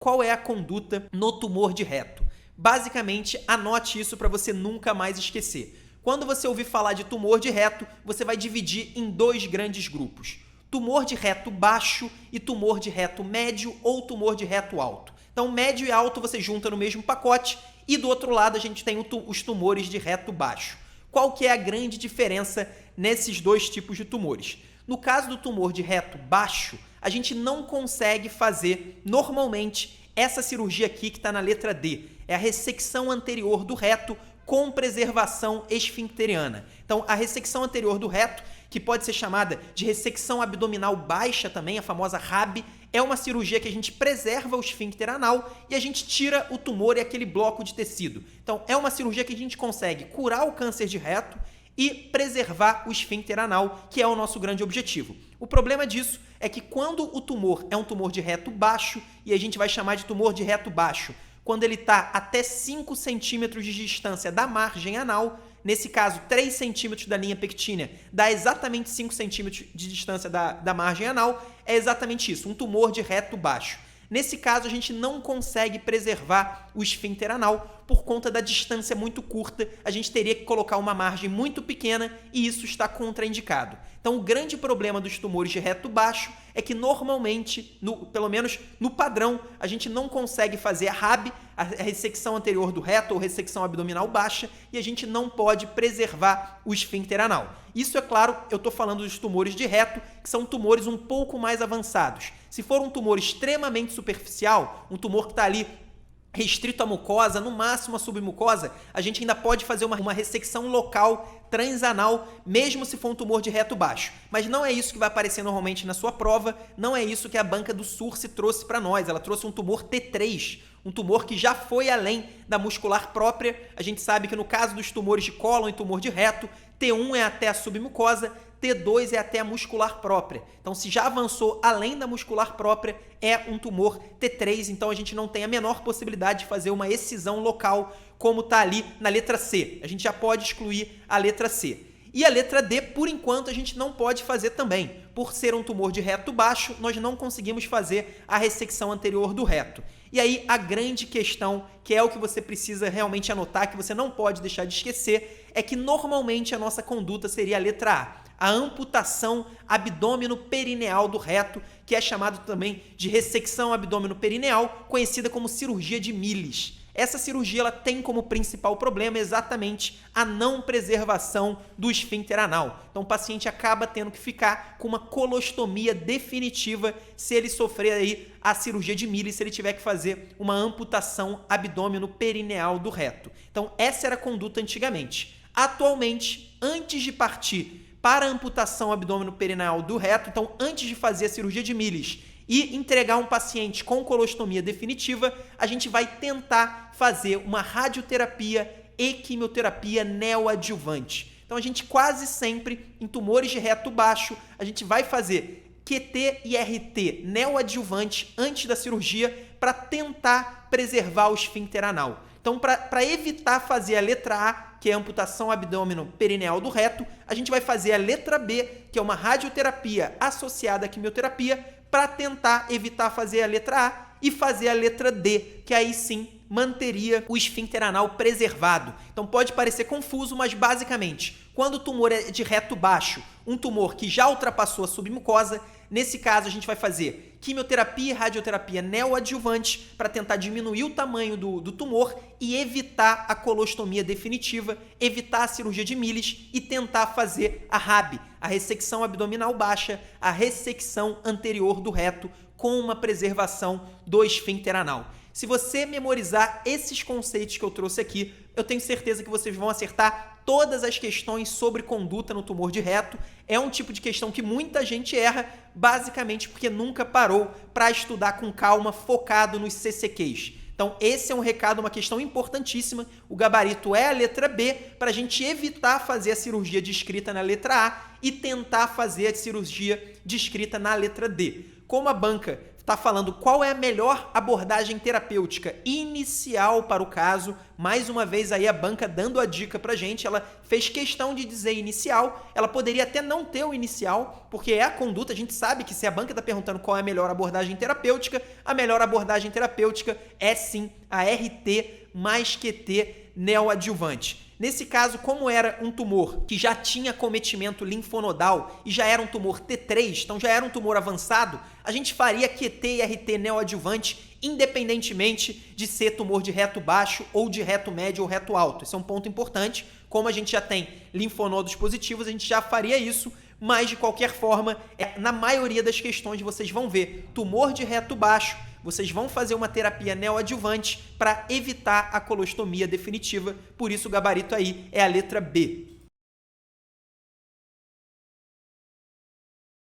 Qual é a conduta no tumor de reto? Basicamente, anote isso para você nunca mais esquecer. Quando você ouvir falar de tumor de reto, você vai dividir em dois grandes grupos: tumor de reto baixo e tumor de reto médio ou tumor de reto alto. Então, médio e alto você junta no mesmo pacote e do outro lado a gente tem os tumores de reto baixo. Qual que é a grande diferença nesses dois tipos de tumores? No caso do tumor de reto baixo, a gente não consegue fazer normalmente essa cirurgia aqui que está na letra D. É a ressecção anterior do reto com preservação esfincteriana. Então, a ressecção anterior do reto, que pode ser chamada de ressecção abdominal baixa também, a famosa RAB, é uma cirurgia que a gente preserva o esfíncter anal e a gente tira o tumor e aquele bloco de tecido. Então, é uma cirurgia que a gente consegue curar o câncer de reto e preservar o esfíncter anal, que é o nosso grande objetivo. O problema disso é que quando o tumor é um tumor de reto baixo, e a gente vai chamar de tumor de reto baixo, quando ele está até 5 centímetros de distância da margem anal, nesse caso 3 centímetros da linha pectínea, dá exatamente 5 centímetros de distância da margem anal, é exatamente isso, um tumor de reto baixo. Nesse caso, a gente não consegue preservar o esfíncter anal por conta da distância muito curta. A gente teria que colocar uma margem muito pequena e isso está contraindicado. Então, o grande problema dos tumores de reto baixo é que normalmente, pelo menos no padrão, a gente não consegue fazer a RAB, a ressecção anterior do reto ou ressecção abdominal baixa, e a gente não pode preservar o esfíncter anal. Isso, é claro, eu estou falando dos tumores de reto, que são tumores um pouco mais avançados. Se for um tumor extremamente superficial, um tumor que está ali restrito à mucosa, no máximo à submucosa, a gente ainda pode fazer uma ressecção local transanal, mesmo se for um tumor de reto baixo. Mas não é isso que vai aparecer normalmente na sua prova, não é isso que a banca do SURSE trouxe para nós. Ela trouxe um tumor T3, um tumor que já foi além da muscular própria. A gente sabe que no caso dos tumores de cólon e tumor de reto, T1 é até a submucosa, T2 é até a muscular própria. Então, se já avançou além da muscular própria, é um tumor T3, então a gente não tem a menor possibilidade de fazer uma excisão local, como está ali na letra C. A gente já pode excluir a letra C. E a letra D, por enquanto, a gente não pode fazer também. Por ser um tumor de reto baixo, nós não conseguimos fazer a ressecção anterior do reto. E aí, a grande questão, que é o que você precisa realmente anotar, que você não pode deixar de esquecer, é que normalmente a nossa conduta seria a letra A amputação abdômeno-perineal do reto, que é chamado também de ressecção abdômeno-perineal, conhecida como cirurgia de Milles. Essa cirurgia ela tem como principal problema exatamente a não preservação do esfíncter anal. Então o paciente acaba tendo que ficar com uma colostomia definitiva se ele sofrer aí a cirurgia de Milles, se ele tiver que fazer uma amputação abdômeno-perineal do reto. Então essa era a conduta antigamente. Atualmente, antes de partir para a amputação abdômeno-perineal do reto, então antes de fazer a cirurgia de Milles e entregar um paciente com colostomia definitiva, a gente vai tentar fazer uma radioterapia e quimioterapia neoadjuvante. Então a gente quase sempre, em tumores de reto baixo, a gente vai fazer QT e RT neoadjuvante antes da cirurgia para tentar preservar o esfíncter anal. Então, para evitar fazer a letra A, que é a amputação abdômeno-perineal do reto, a gente vai fazer a letra B, que é uma radioterapia associada à quimioterapia, para tentar evitar fazer a letra A e fazer a letra D, que aí sim manteria o esfíncter anal preservado. Então pode parecer confuso, mas basicamente, quando o tumor é de reto baixo, um tumor que já ultrapassou a submucosa, nesse caso a gente vai fazer quimioterapia e radioterapia neoadjuvante para tentar diminuir o tamanho do tumor e evitar a colostomia definitiva, evitar a cirurgia de Milles e tentar fazer a RAB, a ressecção abdominal baixa, a ressecção anterior do reto com uma preservação do esfíncter anal. Se você memorizar esses conceitos que eu trouxe aqui, eu tenho certeza que vocês vão acertar todas as questões sobre conduta no tumor de reto. É um tipo de questão que muita gente erra, basicamente porque nunca parou para estudar com calma, focado nos CCQs. Então, esse é um recado, uma questão importantíssima. O gabarito é a letra B, para a gente evitar fazer a cirurgia descrita na letra A e tentar fazer a cirurgia descrita na letra D. Como a banca está falando qual é a melhor abordagem terapêutica inicial para o caso. Mais uma vez aí a banca dando a dica pra gente, ela fez questão de dizer inicial, ela poderia até não ter o inicial, porque é a conduta, a gente sabe que se a banca está perguntando qual é a melhor abordagem terapêutica, a melhor abordagem terapêutica é sim a RT mais QT neoadjuvante. Nesse caso, como era um tumor que já tinha cometimento linfonodal e já era um tumor T3, então já era um tumor avançado, a gente faria QT e RT neoadjuvante independentemente de ser tumor de reto baixo ou de reto médio ou reto alto. Esse é um ponto importante. Como a gente já tem linfonodos positivos, a gente já faria isso, mas de qualquer forma, na maioria das questões vocês vão ver tumor de reto baixo, vocês vão fazer uma terapia neoadjuvante para evitar a colostomia definitiva, por isso o gabarito aí é a letra B.